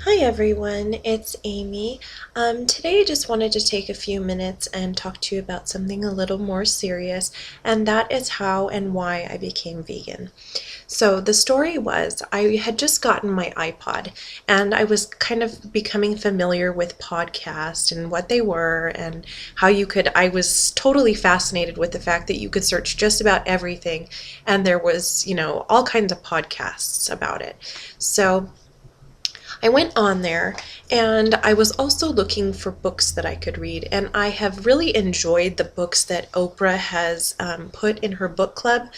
Hi everyone, it's Amy. Today I just wanted to take a few minutes and talk to you about something a little more serious, and that is how and why I became vegan. So the story was I had just gotten my iPod and I was kind of becoming familiar with podcasts and what they were and how I was totally fascinated with the fact that you could search just about everything and there was, all kinds of podcasts about it. So I went on there and I was also looking for books that I could read. And I have really enjoyed the books that Oprah has put in her book club.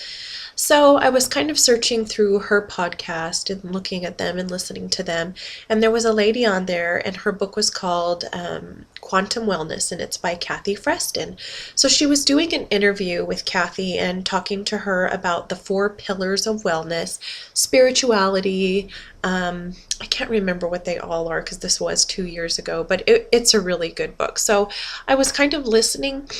So I was kind of searching through her podcast and looking at them and listening to them. And there was a lady on there, and her book was called Quantum Wellness, and it's by Kathy Freston. So she was doing an interview with Kathy and talking to her about the 4 pillars of wellness, spirituality. I can't remember what they all are because this was 2 years ago, but it's a really good book. So I was kind of listening.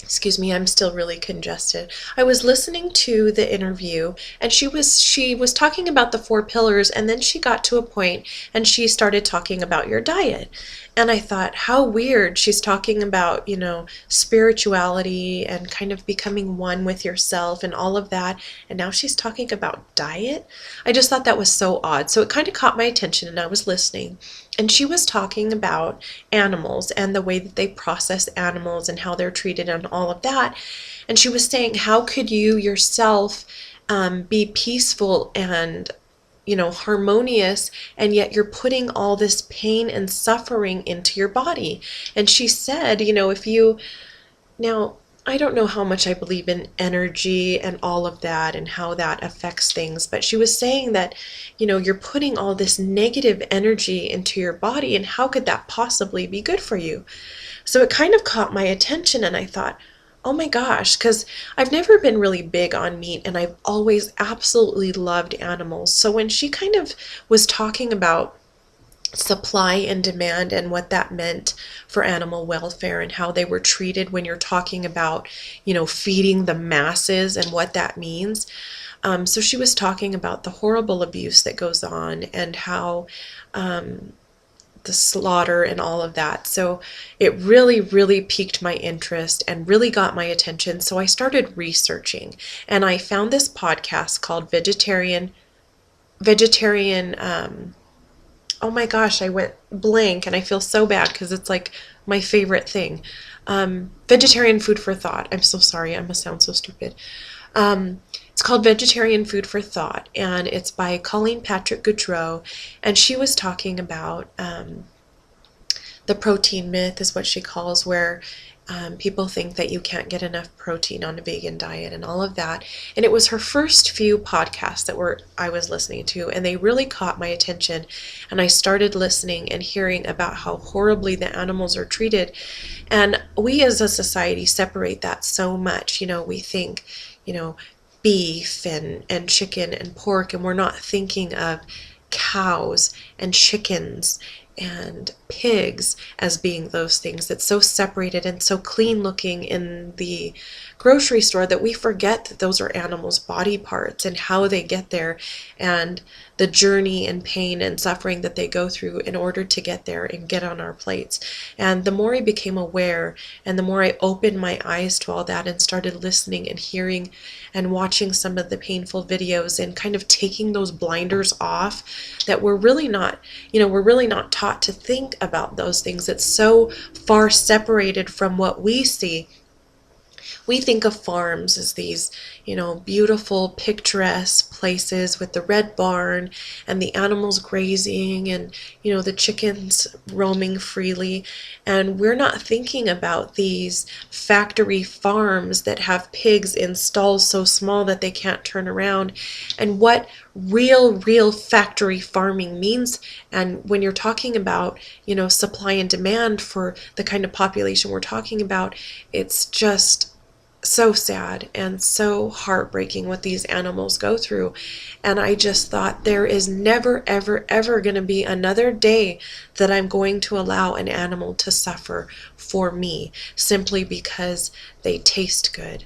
Excuse me, I'm still really congested. I was listening to the interview and she was talking about the 4 pillars, and then she got to a point and she started talking about your diet. And I thought, how weird. She's talking about, spirituality and kind of becoming one with yourself and all of that. And now she's talking about diet. I just thought that was so odd. So it kind of caught my attention and I was listening. And she was talking about animals and the way that they process animals and how they're treated and all of that. And she was saying, how could you yourself be peaceful and harmonious, and yet you're putting all this pain and suffering into your body? And she said, if you now, I don't know how much I believe in energy and all of that and how that affects things, but she was saying that, you're putting all this negative energy into your body, and how could that possibly be good for you? So it kind of caught my attention, and I thought, oh my gosh, because I've never been really big on meat, and I've always absolutely loved animals. So when she kind of was talking about supply and demand and what that meant for animal welfare and how they were treated when you're talking about, feeding the masses and what that means. So she was talking about the horrible abuse that goes on and how the slaughter and all of that. So it really, really piqued my interest and really got my attention. So I started researching and I found this podcast called Vegetarian, oh my gosh, I went blank and I feel so bad because it's like my favorite thing. Vegetarian Food for Thought. I'm so sorry. I must sound so stupid. It's called Vegetarian Food for Thought, and it's by Colleen Patrick Goudreau, and she was talking about the protein myth is what she calls, where people think that you can't get enough protein on a vegan diet and all of that. And it was her first few podcasts I was listening to, and they really caught my attention. And I started listening and hearing about how horribly the animals are treated. And we as a society separate that so much. We think, beef and chicken and pork, and we're not thinking of cows and chickens and pigs as being those things that's so separated and so clean looking in the grocery store that we forget that those are animals' body parts and how they get there and the journey and pain and suffering that they go through in order to get there and get on our plates. And the more I became aware and the more I opened my eyes to all that and started listening and hearing and watching some of the painful videos and kind of taking those blinders off, that we're really not taught to think about those things. It's so far separated from what we see. We think of farms as these, beautiful, picturesque places with the red barn and the animals grazing and, the chickens roaming freely. And we're not thinking about these factory farms that have pigs in stalls so small that they can't turn around, and what real factory farming means. And when you're talking about, supply and demand for the kind of population we're talking about, it's just so sad and so heartbreaking what these animals go through. And I just thought, there is never, ever, ever going to be another day that I'm going to allow an animal to suffer for me simply because they taste good.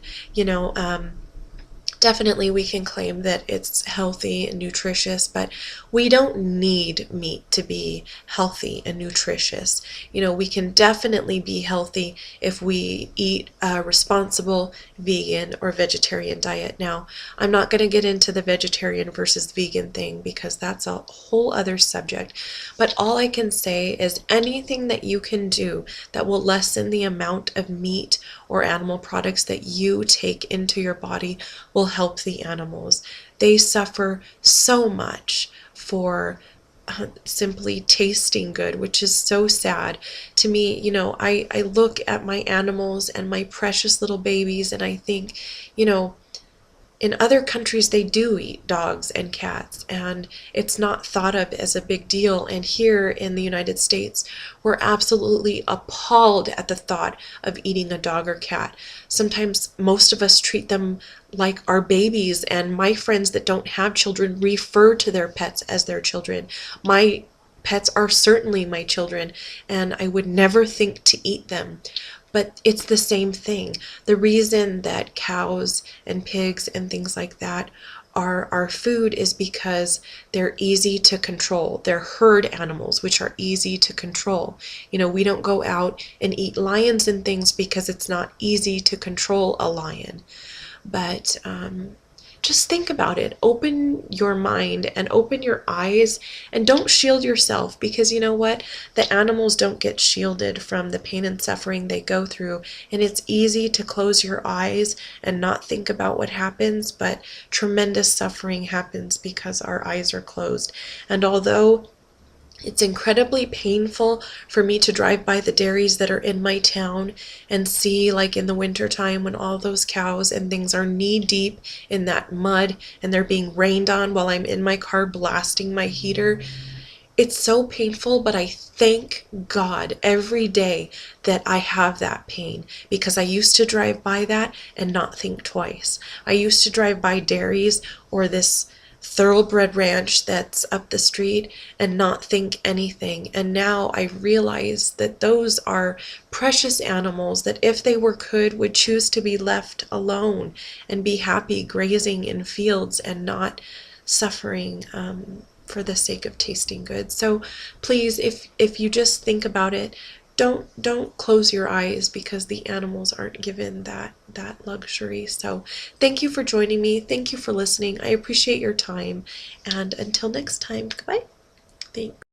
Definitely, we can claim that it's healthy and nutritious, but we don't need meat to be healthy and nutritious. We can definitely be healthy if we eat a responsible vegan or vegetarian diet. Now, I'm not going to get into the vegetarian versus vegan thing because that's a whole other subject, but all I can say is anything that you can do that will lessen the amount of meat or animal products that you take into your body will help the animals. They suffer so much for simply tasting good, which is so sad to me. I look at my animals and my precious little babies, and I think, in other countries they do eat dogs and cats and it's not thought of as a big deal, and here in the United States we're absolutely appalled at the thought of eating a dog or cat. Sometimes most of us treat them like our babies, and my friends that don't have children refer to their pets as their children. My pets are certainly my children, and I would never think to eat them. But it's the same thing. The reason that cows and pigs and things like that are our food is because they're easy to control. They're herd animals, which are easy to control. We don't go out and eat lions and things because it's not easy to control a lion. But just think about it. Open your mind and open your eyes, and don't shield yourself, because you know what? The animals don't get shielded from the pain and suffering they go through, and it's easy to close your eyes and not think about what happens, but tremendous suffering happens because our eyes are closed. And although it's incredibly painful for me to drive by the dairies that are in my town and see, like in the winter time when all those cows and things are knee deep in that mud and they're being rained on while I'm in my car blasting my heater. It's so painful, but I thank God every day that I have that pain, because I used to drive by that and not think twice. I used to drive by dairies or this thoroughbred ranch that's up the street and not think anything. And now I realize that those are precious animals that, if they were could, would choose to be left alone and be happy grazing in fields and not suffering for the sake of tasting good. So please, if you just think about it, don't close your eyes, because the animals aren't given that luxury. So thank you for joining me. Thank you for listening. I appreciate your time. And until next time, goodbye. Thanks.